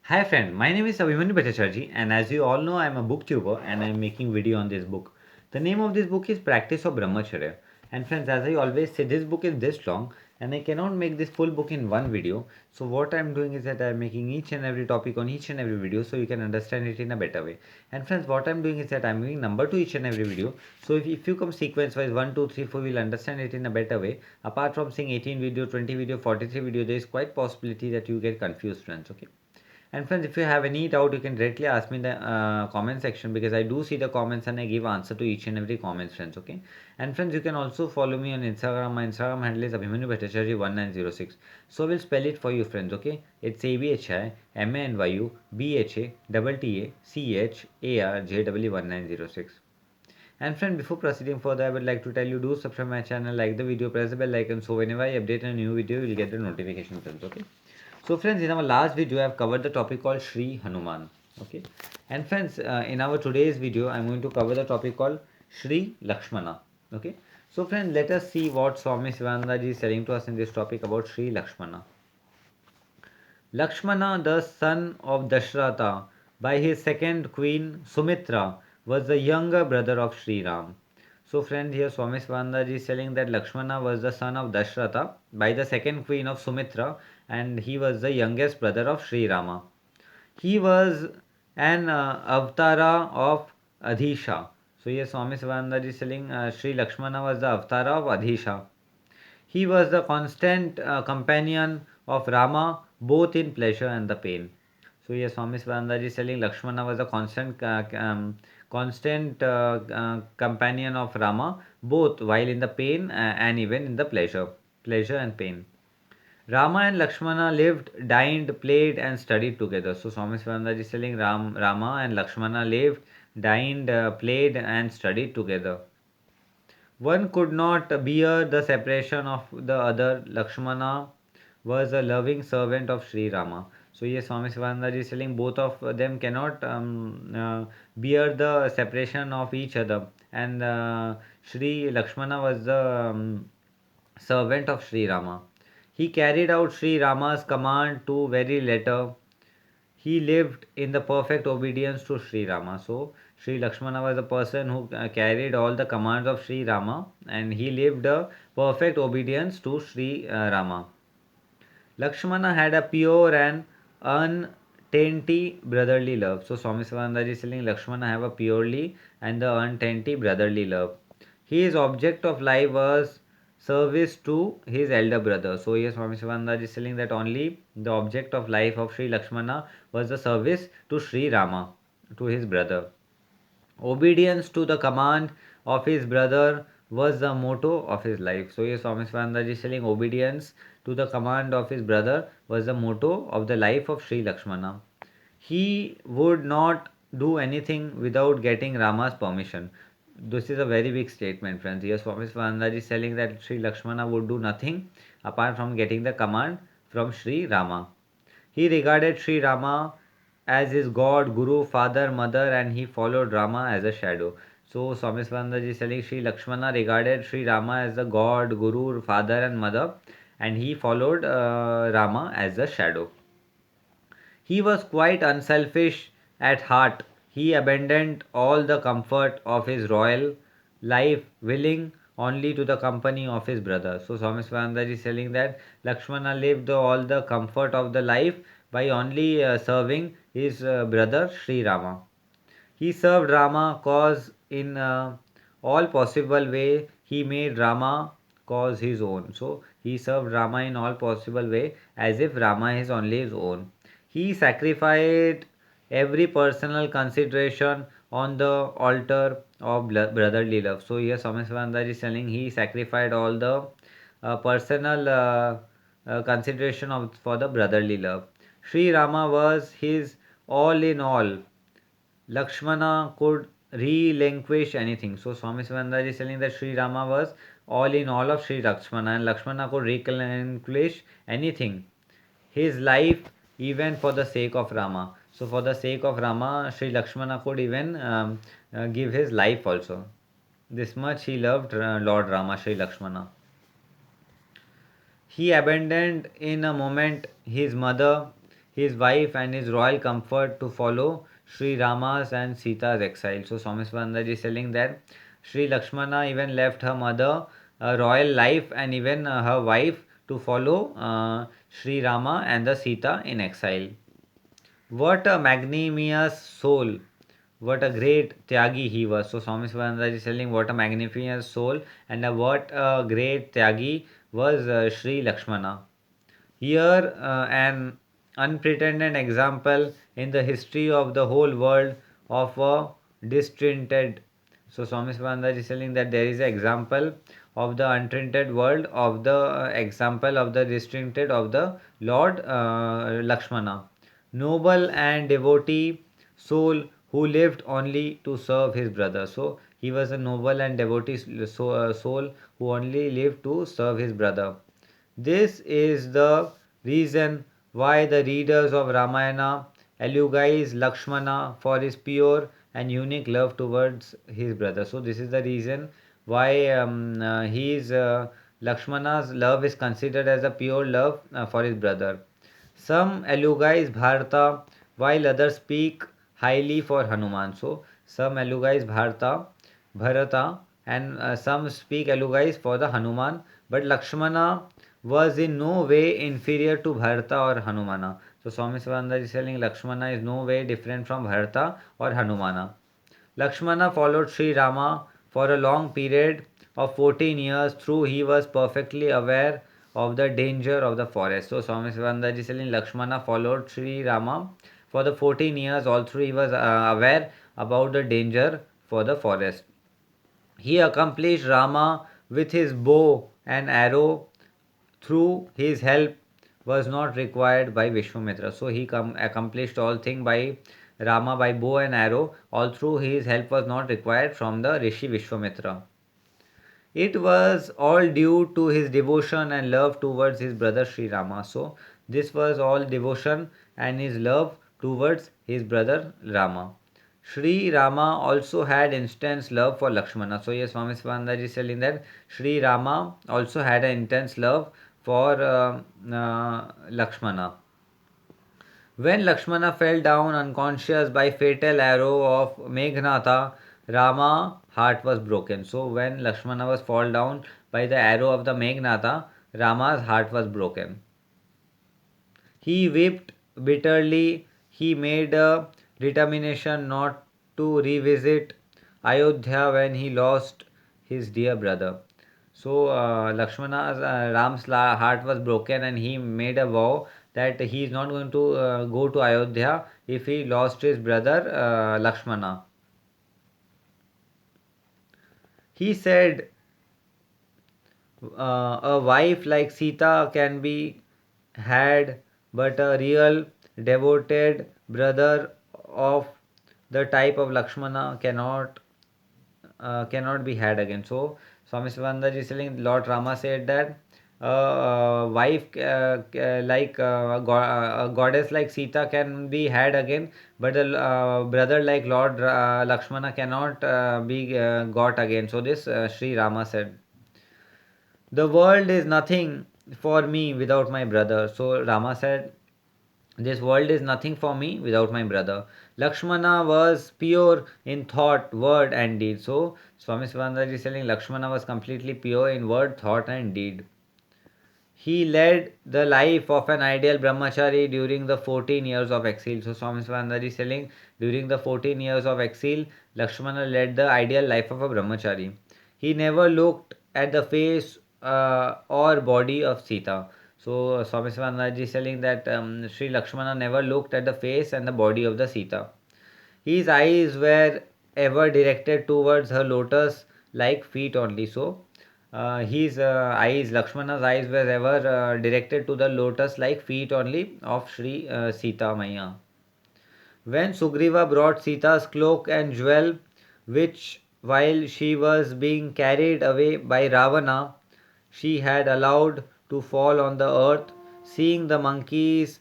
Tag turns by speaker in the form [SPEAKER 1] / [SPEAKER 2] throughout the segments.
[SPEAKER 1] Hi friend, my name is Abhimanyu Bhattacharjee and as you all know I am a booktuber and I am making video on this book. The name of this book is Practice of Brahmacharya. And friends, as I always say, this book is this long and I cannot make this full book in one video. So what I am doing is that I am making each and every topic on each and every video so you can understand it in a better way. And friends, what I am doing is that I am giving number to each and every video. So if you come sequence wise 1, 2, 3, 4, we'll understand it in a better way. Apart from seeing 18 video, 20 video, 43 video, there is quite possibility that you get confused friends, okay? And friends, if you have any doubt, you can directly ask me in the comment section because I do see the comments and I give answer to each and every comment, friends. Okay. And friends, you can also follow me on Instagram. My Instagram handle is Abhimanyu Bhattacharjee 1906. So I will spell it for you, friends. Okay. It's ABHIMANYU 1906. And friend, before proceeding further, I would like to tell you do subscribe my channel, like the video, press the bell icon so whenever I update a new video, you'll get the notification, friends. Okay. So friends, in our last video, I have covered the topic called Sri Hanuman. Okay. And friends, in our today's video, I'm going to cover the topic called Sri Lakshmana. Okay. So friends, let us see what Swami Sivananda ji is telling to us in this topic about Sri Lakshmana. Lakshmana, the son of Dashratha, by his second queen Sumitra, was the younger brother of Sri Ram. So, friends, here Swami Svandaji is telling that Lakshmana was the son of Dashratha by the second queen of Sumitra, and he was the youngest brother of Sri Rama. He was an avatara of Adhisha. So, here Swami Svandaji is telling Sri Lakshmana was the avatara of Adhisha. He was the constant companion of Rama, both in pleasure and the pain. So yes, Swami Svandaji is telling Lakshmana was a constant companion of Rama, both while in the pain and even in the pleasure and pain. Rama and Lakshmana lived, dined, played, and studied together. So Swami Svandaji is telling Rama and Lakshmana lived, dined, played, and studied together. One could not bear the separation of the other. Lakshmana was a loving servant of Sri Rama. So yes, Swami Sivananda is telling both of them cannot bear the separation of each other. And Sri Lakshmana was the servant of Sri Rama. He carried out Sri Rama's command to very letter. He lived in the perfect obedience to Sri Rama. So Sri Lakshmana was the person who carried all the commands of Sri Rama and he lived a perfect obedience to Sri Rama. Lakshmana had a pure and untainted brotherly love. So Swami Sivananda is telling Lakshmana have a purely and the untainted brotherly love. His object of life was service to his elder brother. So yes, Swami Sivananda is telling that only the object of life of Sri Lakshmana was the service to Sri Rama, to his brother. Obedience to the command of his brother was the motto of his life. So yes, Swami Svananda is telling obedience to the command of his brother was the motto of the life of Sri Lakshmana. He would not do anything without getting Rama's permission. This is a very big statement, friends. Here, Swami Svananda is telling that Sri Lakshmana would do nothing apart from getting the command from Sri Rama. He regarded Sri Rama as his god, guru, father, mother, and he followed Rama as a shadow. So Swami Svananda is telling Sri Lakshmana regarded Sri Rama as the god, guru, father, and mother, and he followed Rama as a shadow. He was quite unselfish at heart. He abandoned all the comfort of his royal life, willing only to the company of his brother. So Swami Svananda is telling that Lakshmana lived all the comfort of the life by only serving his brother Sri Rama. He served Rama cause in all possible way. He made Rama cause his own. So he served Rama in all possible way as if Rama is only his own. He sacrificed every personal consideration on the altar of brotherly love. So here Swami Sivananda is telling he sacrificed all the personal consideration of for the brotherly love. Sri Rama was his all in all. Lakshmana could relinquish anything. So Swami Sivananda is telling that Sri Rama was all in all of Sri Lakshmana and Lakshmana could relinquish anything. His life even for the sake of Rama. So for the sake of Rama, Sri Lakshmana could even give his life also. This much he loved Lord Rama, Sri Lakshmana. He abandoned in a moment his mother, his wife and his royal comfort to follow Sri Rama's and Sita's exile. So Swami Svandaji is telling that Sri Lakshmana even left her mother a royal life and even her wife to follow Sri Rama and the Sita in exile. What a magnanimous soul, what a great Tyagi he was. So Swami Svandaji is telling what a magnificent soul and what a great Tyagi was Sri Lakshmana. Here, an unpretended example in the history of the whole world of a distrusted. So, Swami Sivananda is telling that there is an example of the untrinted world of the example of the distrusted of the Lord Lakshmana, noble and devotee soul who lived only to serve his brother. So, he was a noble and devotee soul who only lived to serve his brother. This is the reason why the readers of Ramayana eulogize Lakshmana for his pure and unique love towards his brother. So this is the reason why Lakshmana's love is considered as a pure love for his brother. Some eulogize Bharata while others speak highly for Hanuman. So some eulogize Bharata, and some speak eulogies for the Hanuman, but Lakshmana was in no way inferior to Bharata or Hanumana. So Swami Sivananda is telling Lakshmana is no way different from Bharata or Hanumana. Lakshmana followed Sri Rama for a long period of 14 years through he was perfectly aware of the danger of the forest. So Swami Sivananda is telling Lakshmana followed Sri Rama for the 14 years all through he was aware about the danger for the forest. He accomplished Rama with his bow and arrow through his help was not required by Vishwamitra. So he accomplished all things by Rama by bow and arrow. All through his help was not required from the Rishi Vishwamitra. It was all due to his devotion and love towards his brother Sri Rama. So this was all devotion and his love towards his brother Rama. Sri Rama also had intense love for Lakshmana. So yes, Swami Sivananda is telling that Sri Rama also had an intense love for Lakshmana. When Lakshmana fell down unconscious by fatal arrow of Meghnatha, Rama's heart was broken. So when Lakshmana was fall down by the arrow of the Meghnatha, Rama's heart was broken. He wept bitterly. He made a determination not to revisit Ayodhya when he lost his dear brother. So Lakshmana's Ram's heart was broken, and he made a vow that he is not going to go to Ayodhya if he lost his brother Lakshmana. He said, "A wife like Sita can be had, but a real devoted brother of the type of Lakshmana cannot be had again." So Swami Sivananda is telling Lord Rama said that wife a goddess like Sita can be had again, but a brother like Lord Lakshmana cannot be got again. So this Sri Rama said. The world is nothing for me without my brother. So Rama said, this world is nothing for me without my brother. Lakshmana was pure in thought, word, and deed. So Swami Sivananda is telling Lakshmana was completely pure in word, thought, and deed. He led the life of an ideal brahmachari during the 14 years of exile. So Swami Sivananda is telling during the 14 years of exile, Lakshmana led the ideal life of a brahmachari. He never looked at the face or body of Sita. So Swami Sivananda is telling that Sri Lakshmana never looked at the face and the body of the Sita. His eyes were ever directed towards her lotus like feet only. So his eyes, Lakshmana's eyes were ever directed to the lotus like feet only of Sri Sita Maya. When Sugriva brought Sita's cloak and jewel, which while she was being carried away by Ravana, she had allowed to fall on the earth, seeing the monkeys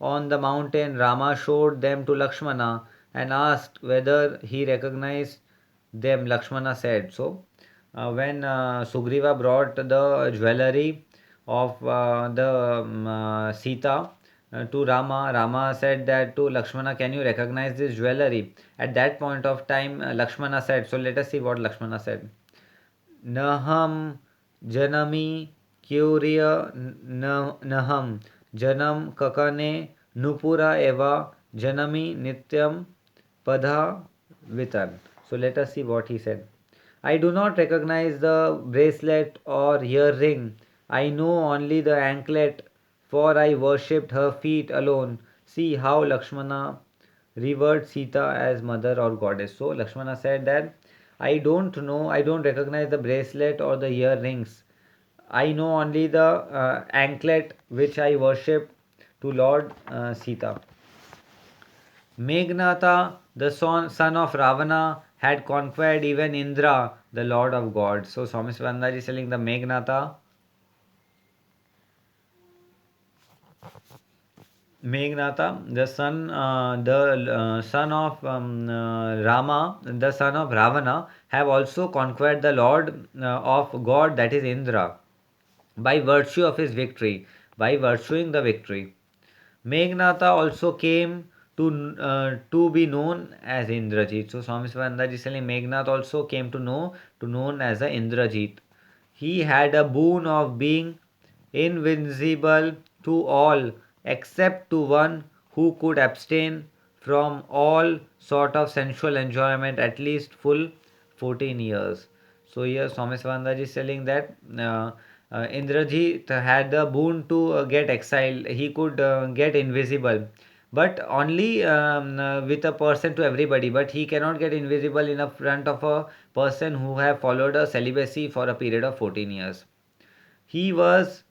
[SPEAKER 1] on the mountain, Rama showed them to Lakshmana and asked whether he recognized them. Lakshmana said so. When Sugriva brought the jewelry of the Sita, to Rama. Rama said that to Lakshmana, can you recognize this jewelry? At that point of time, Lakshmana said, so let us see what Lakshmana said. Naham janami kyurya naham janam kakane nupura eva janami nityam padha vitan. So let us see what he said. I do not recognize the bracelet or earring. I know only the anklet, for I worshipped her feet alone. See how Lakshmana revered Sita as mother or goddess. So Lakshmana said that I don't recognize the bracelet or the earrings. I know only the anklet which I worship to Lord Sita. Meghnata, the son of Ravana, had conquered even Indra, the lord of gods. So Swami Sivananda is telling the Meghnata, the son of Rama, the son of Ravana, have also conquered the Lord of God, that is Indra, by virtue of his victory, by virtuing the victory. Meghnata also came to be known as Indrajit. So Swami Sivananda is telling Meghnata also came to known as the Indrajit. He had a boon of being invincible to all except to one who could abstain from all sort of sensual enjoyment at least full 14 years. So here Swami Swandaji is telling that Indrajit had the boon to get exiled. He could get invisible, but only with a person to everybody. But he cannot get invisible in a front of a person who have followed a celibacy for a period of 14 years. He was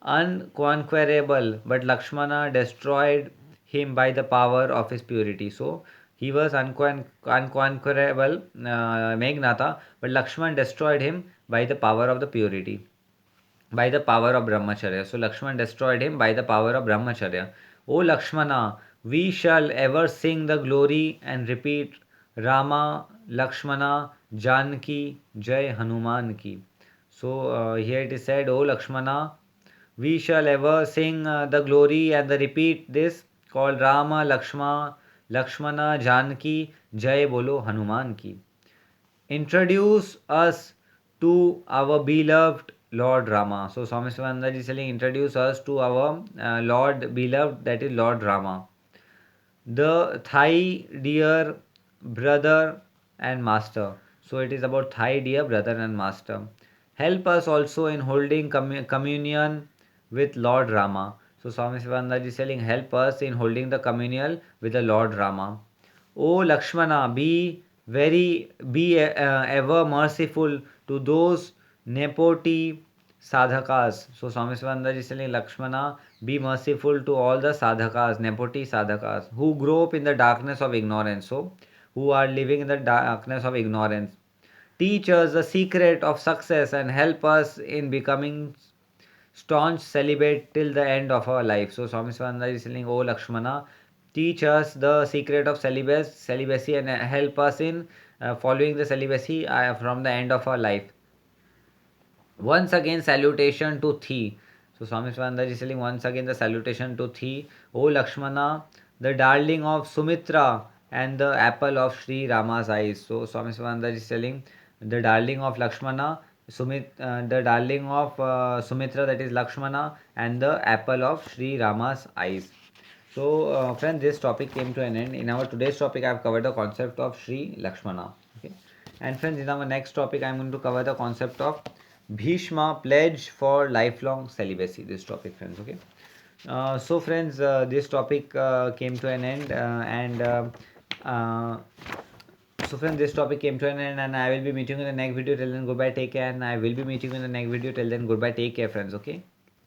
[SPEAKER 1] unconquerable, but Lakshmana destroyed him by the power of his purity. So he was unconquerable, Meghnata, but Lakshman destroyed him by the power of the purity, by the power of Brahmacharya. So Lakshman destroyed him by the power of Brahmacharya. O Lakshmana, we shall ever sing the glory and repeat Rama, Lakshmana, Janki, Jai Hanuman ki. So here it is said, O Lakshmana, we shall ever sing the glory and the repeat this called Rama, Lakshmana, Janki, Jai Bolo Hanuman ki. Introduce us to our beloved Lord Rama. So Swami Sivananda is saying, introduce us to our Lord beloved, that is Lord Rama. The Thai dear brother and master. So it is about Thai dear brother and master. Help us also in holding communion with Lord Rama. So Swami Sivananda is telling, help us in holding the communion with the Lord Rama. O Lakshmana, be ever merciful to those nepoti sadhakas. So Swami Sivananda is telling Lakshmana, be merciful to all the sadhakas, nepoti sadhakas, who grow up in the darkness of ignorance. So who are living in the darkness of ignorance. Teach us the secret of success and help us in becoming staunch celibate till the end of our life. So Swami Swananda is telling, O Lakshmana, teach us the secret of celibacy and help us in following the celibacy from the end of our life. Once again, salutation to Thi. So Swami Swananda is telling once again the salutation to Thi. O Lakshmana, the darling of Sumitra and the apple of Sri Rama's eyes. So Swami Swananda is telling the darling of Lakshmana, the darling of Sumitra, that is Lakshmana, and the apple of Sri Rama's eyes. So, friends, this topic came to an end. In our today's topic, I have covered the concept of Sri Lakshmana. Okay, and friends, in our next topic, I am going to cover the concept of Bhishma pledge for lifelong celibacy. This topic, friends. Okay. So, friends, this topic came to an end, uh, so friends, this topic came to an end, and I will be meeting you in the next video. Till then, goodbye, take care, and I will be meeting you in the next video. Till then, goodbye, take care, friends. Okay.